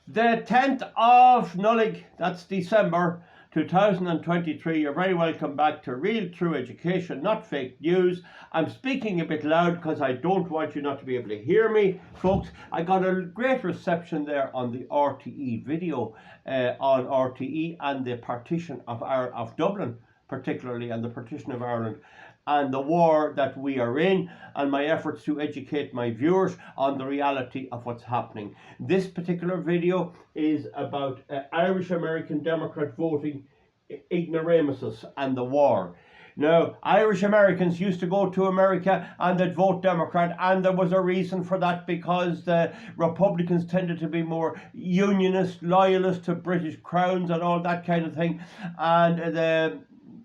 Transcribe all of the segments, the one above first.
The 10th of Nullig, that's December 2023. You're very welcome back to Real True Education, not fake news. I'm speaking a bit loud because I don't want you not to be able to hear me, folks. I got a great reception there on the RTE video on RTE and the partition of Dublin, particularly, and the partition of Ireland and the war that we are in, and my efforts to educate my viewers on the reality of what's happening. This particular video is about Irish American Democrat voting ignoramuses and the war. Now, Irish Americans used to go to America and they'd vote Democrat, and there was a reason for that, because the Republicans tended to be more unionist, loyalist to British crowns and all that kind of thing, and the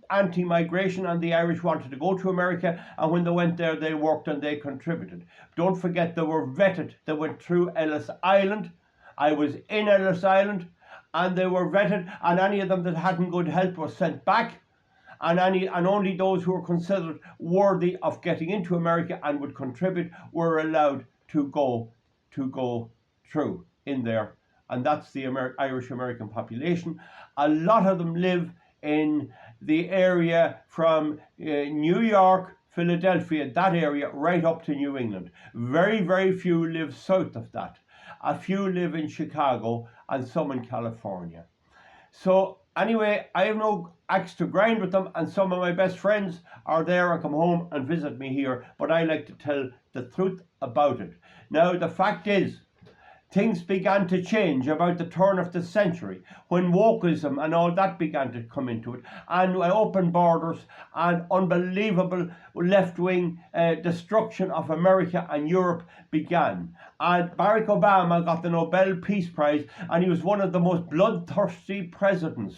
anti-migration, and the Irish wanted to go to America, and when they went there they worked and they contributed. Don't forget, they were vetted. They went through Ellis Island. I was in Ellis Island, and they were vetted, and any of them that hadn't good health were sent back, and only those who were considered worthy of getting into America and would contribute were allowed to go through in there. And that's the Irish American population. A lot of them live in the area from New York, Philadelphia, that area, right up to New England. Very, very few live south of that. A few live in Chicago and some in California. So anyway, I have no axe to grind with them, and some of my best friends are there and come home and visit me here, but I like to tell the truth about it. Now, the fact is, things began to change about the turn of the century, when wokeism and all that began to come into it, and open borders and unbelievable left-wing destruction of America and Europe began. And Barack Obama got the Nobel Peace Prize, and he was one of the most bloodthirsty presidents.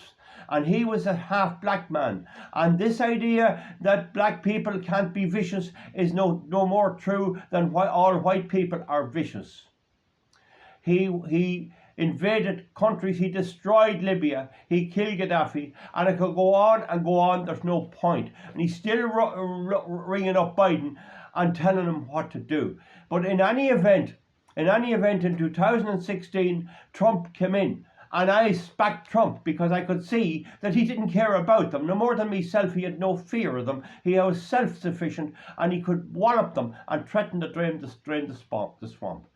And he was a half-black man. And this idea that black people can't be vicious is no more true than all white people are vicious. He invaded countries, he destroyed Libya, he killed Gaddafi, and it could go on and go on, there's no point. And he's still ringing up Biden and telling him what to do. But in any event, in 2016, Trump came in, and I backed Trump because I could see that he didn't care about them. No more than myself, he had no fear of them. He was self-sufficient, and he could wallop them and threaten to drain the swamp.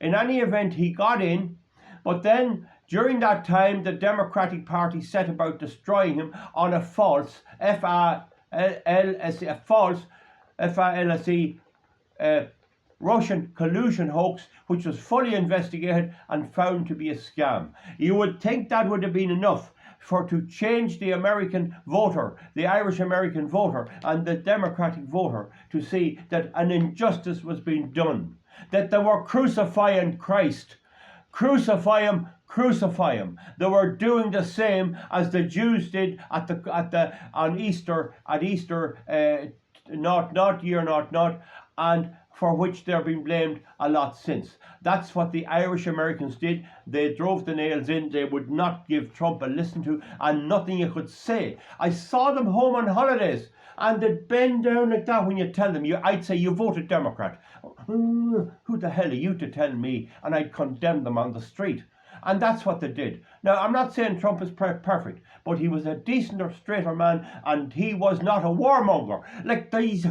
In any event, he got in, but then during that time, the Democratic Party set about destroying him on a false F-A-L-S-E, Russian collusion hoax, which was fully investigated and found to be a scam. You would think that would have been enough to change the American voter, the Irish American voter and the Democratic voter, to see that an injustice was being done, that they were crucifying Christ. Crucify him, crucify him. They were doing the same as the Jews did on Easter, and for which they're been blamed a lot since. That's what the Irish Americans did. They drove the nails in. They would not give Trump a listen to, and nothing you could say. I saw them home on holidays, and they'd bend down like that when you tell them. I'd say, you voted Democrat. Who the hell are you to tell me? And I'd condemn them on the street. And that's what they did. Now, I'm not saying Trump is perfect, but he was a decent or straighter man, and he was not a warmonger like these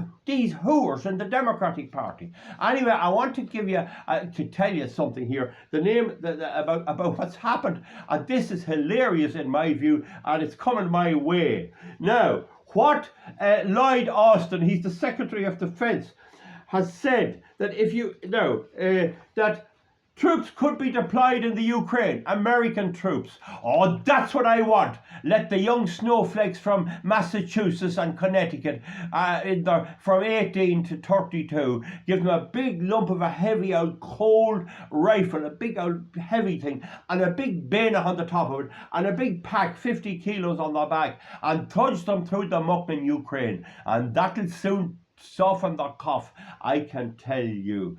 hooers in the Democratic Party. Anyway, I want to give you, to tell you something here, about what's happened. And this is hilarious in my view, and it's coming my way. Now, what Lloyd Austin, he's the Secretary of Defense, has said that that troops could be deployed in the Ukraine, American troops. Oh, that's what I want. Let the young snowflakes from Massachusetts and Connecticut, from 18 to 32, give them a big lump of a heavy old cold rifle, a big old heavy thing, and a big bayonet on the top of it, and a big pack, 50 kilos on their back, and trudge them through the muck in Ukraine. And that'll soon soften the cough, I can tell you.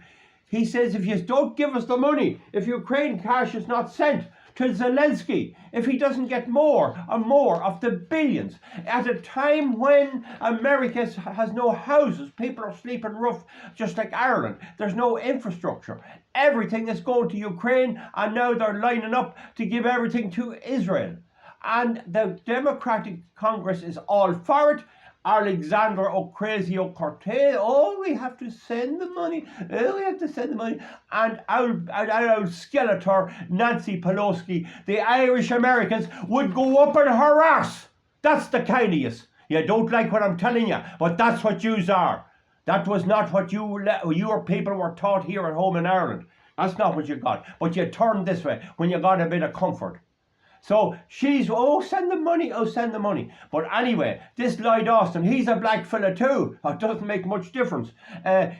He says, if you don't give us the money, if Ukraine cash is not sent, to Zelensky if he doesn't get more and more of the billions at a time when America has no houses? People are sleeping rough, just like Ireland. There's no infrastructure. Everything is going to Ukraine, and now they're lining up to give everything to Israel. And the Democratic Congress is all for it. Alexandra Ocasio-Cortez, we have to send the money. And our skeleton, Nancy Pelosi, the Irish Americans, would go up in her arse. That's the kind of yous. You don't like what I'm telling you, but that's what yous are. That was not what your people were taught here at home in Ireland. That's not what you got. But you turned this way when you got a bit of comfort. So she's, send the money. But anyway, this Lloyd Austin, he's a black fella too. It doesn't make much difference.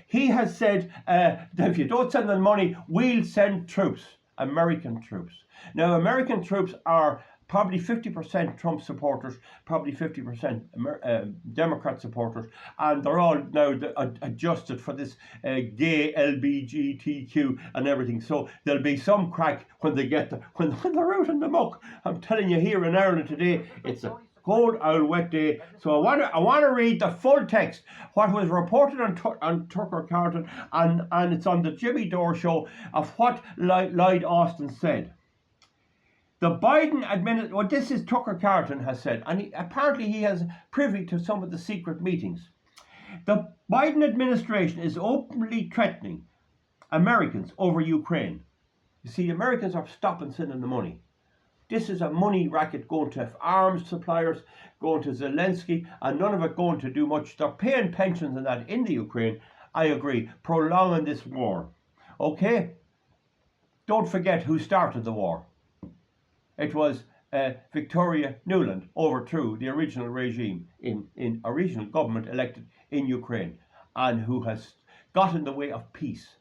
He has said that if you don't send the money, we'll send troops, American troops. Now, American troops are probably 50% Trump supporters, probably 50% Democrat supporters, and they're all now adjusted for this gay LGBTQ and everything. So there'll be some crack when they get when they're out in the muck. I'm telling you, here in Ireland today, it's a cold, old, wet day. So I want to read the full text, what was reported on Tucker Carlson, and it's on the Jimmy Dore show, of what Lloyd Austin said. The Biden administration, this is Tucker Carlson has said, and apparently he has privy to some of the secret meetings. The Biden administration is openly threatening Americans over Ukraine. You see, the Americans are stopping sending the money. This is a money racket going to arms suppliers, going to Zelensky, and none of it going to do much. They're paying pensions and that in the Ukraine, I agree, prolonging this war. Okay? Don't forget who started the war. It was Victoria Nuland overthrew the original regime in original government elected in Ukraine, and who has got in the way of peace.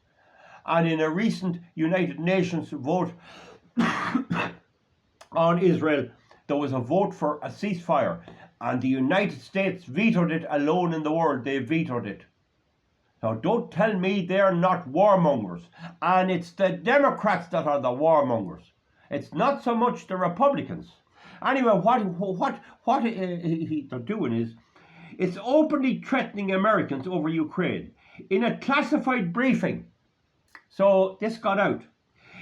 And in a recent United Nations vote on Israel, there was a vote for a ceasefire, and the United States vetoed it alone in the world. They vetoed it. Now, don't tell me they're not warmongers. And it's the Democrats that are the warmongers. It's not so much the Republicans. Anyway, what they're doing is, it's openly threatening Americans over Ukraine in a classified briefing. So this got out.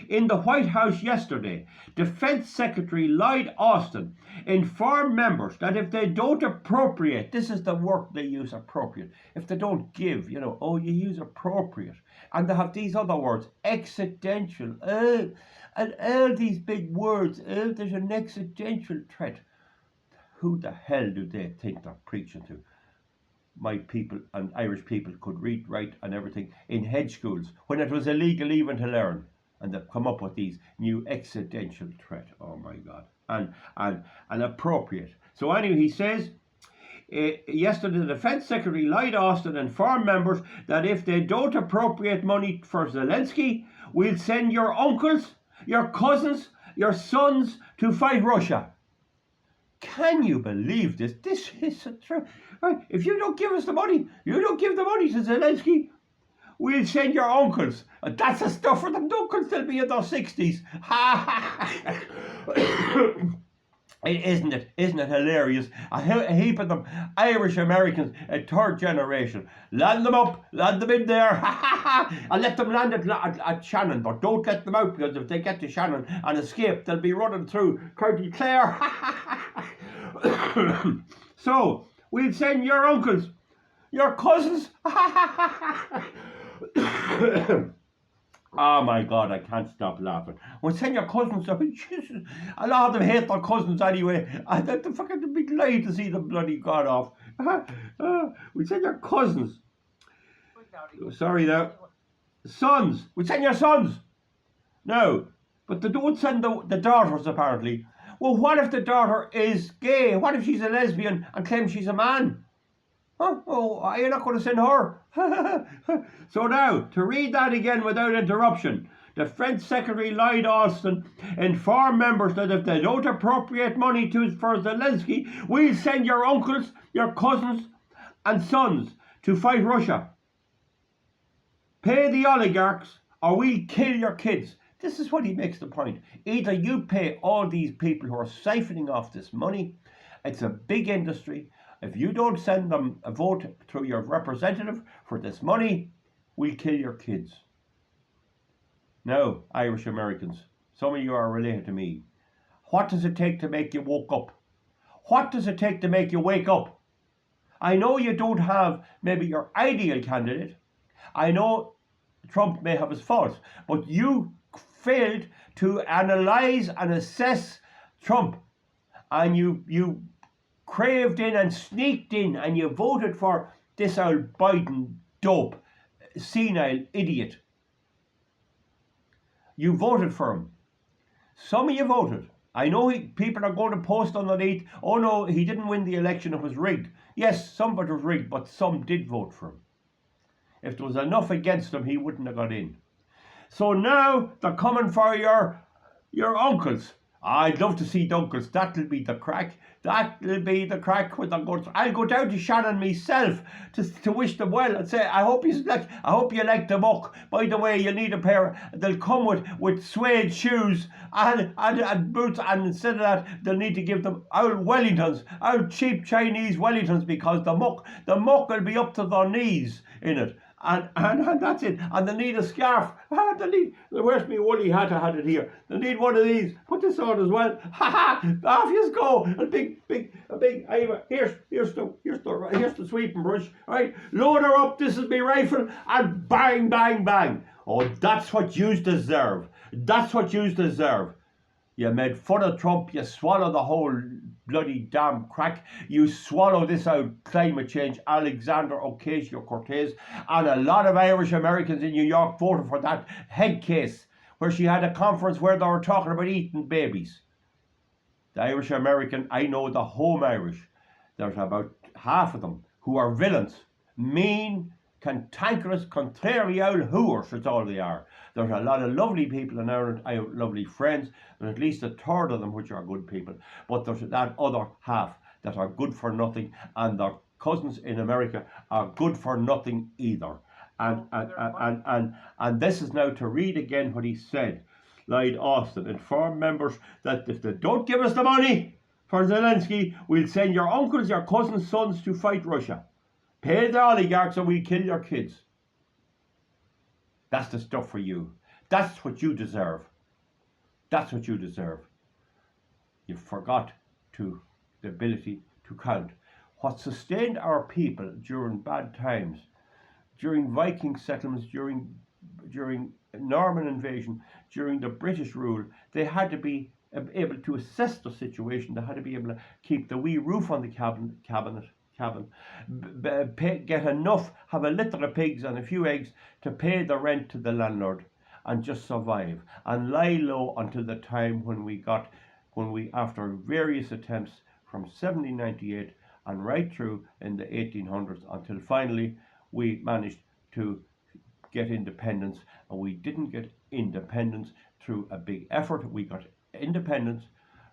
In the White House yesterday, Defense Secretary Lloyd Austin informed members that if they don't appropriate, this is the word they use, appropriate. If they don't give, you use appropriate. And they have these other words, accidental, and all these big words, there's an accidental threat. Who the hell do they think they're preaching to? My people and Irish people could read, write and everything in hedge schools when it was illegal even to learn. And they've come up with these new accidental threat. Oh my God. And appropriate. So anyway, he says, yesterday the Defense Secretary Lloyd Austin informed members that if they don't appropriate money for Zelensky, we'll send your uncles, your cousins, your sons to fight Russia. Can you believe this? This is the truth. Right? If you don't give us the money, you don't give the money to Zelensky, we'll send your uncles. And that's the stuff for them uncles. They'll be in their 60s. Isn't it hilarious? A heap of them, Irish Americans, a third generation. Land them up, land them in there, and let them land at Shannon. But don't let them out, because if they get to Shannon and escape, they'll be running through County Clare. So, we'll send your uncles, your cousins. Oh my God, I can't stop laughing. We'll send your cousins. Jesus, a lot of them hate their cousins anyway. I'd fucking be glad to see them bloody gone off. We'll send your cousins. Sorry now. Sons. We'll send your sons. No, but they don't send the daughters apparently. Well, what if the daughter is gay? What if she's a lesbian and claims she's a man? Huh? Oh, you're not going to send her. So now, to read that again without interruption, Defense Secretary Lloyd Austin informed members that if they don't appropriate money for Zelensky, we'll send your uncles, your cousins and sons to fight Russia. Pay the oligarchs or we'll kill your kids. This is what he makes the point. Either you pay all these people who are siphoning off this money, it's a big industry. If you don't send them a vote through your representative for this money, we'll kill your kids. Now, Irish Americans, some of you are related to me. What does it take to make you woke up? What does it take to make you wake up? I know you don't have maybe your ideal candidate. I know Trump may have his faults, but you failed to analyse and assess Trump, and you craved in and sneaked in and you voted for this old Biden dope, senile idiot. You voted for him. Some of you voted. I know people are going to post underneath, oh no, he didn't win the election, it was rigged. Yes, some of it was rigged, but some did vote for him. If there was enough against him, he wouldn't have got in. So now they're coming for your uncles. I'd love to see the uncles. That'll be the crack. That'll be the crack with the guns. I'll go down to Shannon myself to wish them well and say, I hope you like the muck. By the way, you need a pair. They'll come with suede shoes and boots, and instead of that, they'll need to give them old Wellingtons, old cheap Chinese Wellingtons, because the muck will be up to their knees in it. And that's it. And they need a scarf. Where's my woolly hat? I had it here. They need one of these. Put this on as well. Ha ha! Off you go. A big. Here's the sweeping brush. Right, load her up. This is my rifle, and bang, bang, bang. Oh, that's what yous deserve. That's what yous deserve. You made fun of Trump. You swallow the whole bloody damn crack. You swallow this out climate change, Alexander Ocasio-Cortez, and a lot of Irish Americans in New York voted for that head case where she had a conference where they were talking about eating babies. The Irish American, I know the home Irish, there's about half of them who are villains, mean, cantankerous, contrary old hooers, that's all they are. There's a lot of lovely people in Ireland, I have lovely friends. There's at least a third of them which are good people. But there's that other half that are good for nothing, and their cousins in America are good for nothing either. And this is now to read again what he said. Lloyd Austin informed members that if they don't give us the money for Zelensky, we'll send your uncles, your cousins' sons to fight Russia. Pay the oligarchs and we'll kill your kids. That's the stuff for you. That's what you deserve. That's what you deserve. You forgot the ability to count. What sustained our people during bad times, during Viking settlements, during Norman invasion, during the British rule, they had to be able to assess the situation. They had to be able to keep the wee roof on the cabin, get enough, have a litter of pigs and a few eggs to pay the rent to the landlord, and just survive and lie low until the time when we after various attempts from 1798 and right through in the 1800s until finally we managed to get independence. And we didn't get independence through a big effort. We got independence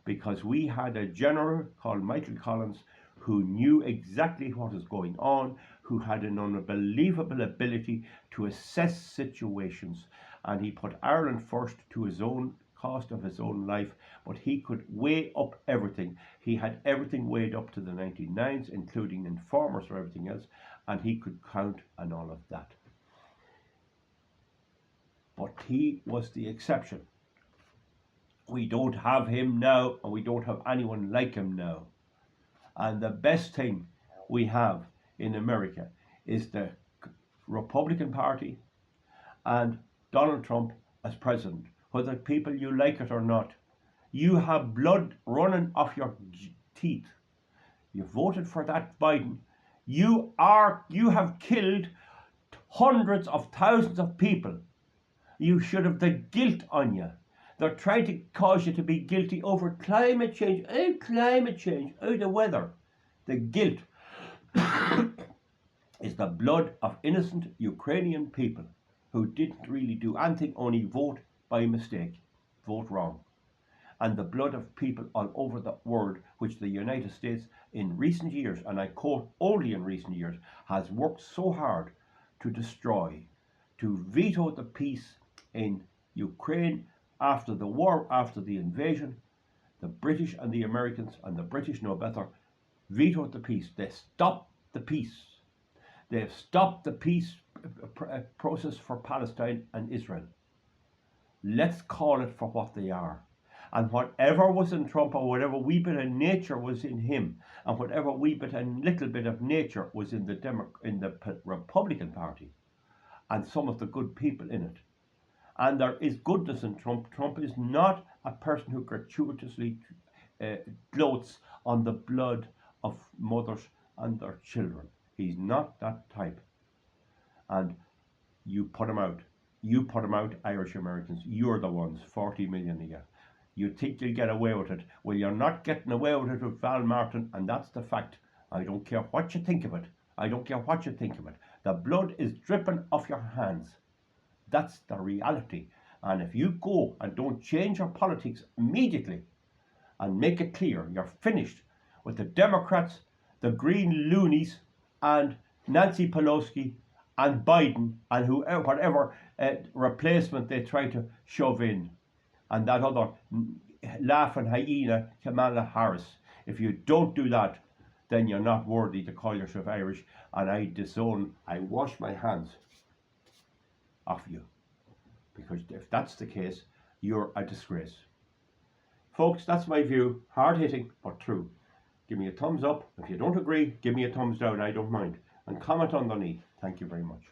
because we had a general called Michael Collins who knew exactly what was going on, who had an unbelievable ability to assess situations, and he put Ireland first to his own cost of his own life, but he could weigh up everything. He had everything weighed up to the 99s, including informers or everything else, and he could count and all of that. But he was the exception. We don't have him now, and we don't have anyone like him now. And the best thing we have in America is the Republican Party and Donald Trump as president. Whether people you like it or not, you have blood running off your teeth. You voted for that Biden. You have killed hundreds of thousands of people. You should have the guilt on you. They're trying to cause you to be guilty over climate change, out of weather. The guilt is the blood of innocent Ukrainian people who didn't really do anything, only vote by mistake, vote wrong. And the blood of people all over the world, which the United States in recent years, and I quote only in recent years, has worked so hard to destroy, to veto the peace in Ukraine after the war, after the invasion, the British and the Americans, and the British know better, vetoed the peace. They stopped the peace. They've stopped the peace process for Palestine and Israel. Let's call it for what they are. And whatever was in Trump, or whatever wee bit of nature was in him, and whatever wee bit and little bit of nature was in the Republican Party, and some of the good people in it. And there is goodness in Trump. Trump is not a person who gratuitously gloats on the blood of mothers and their children. He's not that type. And you put him out. You put him out, Irish Americans. You're the ones, 40 million of you. You think you'll get away with it. Well, you're not getting away with it with Val Martin, and that's the fact. I don't care what you think of it. I don't care what you think of it. The blood is dripping off your hands. That's the reality. And if you go and don't change your politics immediately and make it clear you're finished with the Democrats, the Green Loonies, and Nancy Pelosi and Biden and whatever replacement they try to shove in, and that other laughing hyena Kamala Harris. If you don't do that, then you're not worthy to call yourself Irish, and I wash my hands off you, because if that's the case, you're a disgrace. Folks, that's my view. Hard hitting, but true. Give me a thumbs up. If you don't agree, give me a thumbs down. I don't mind. And comment underneath. Thank you very much.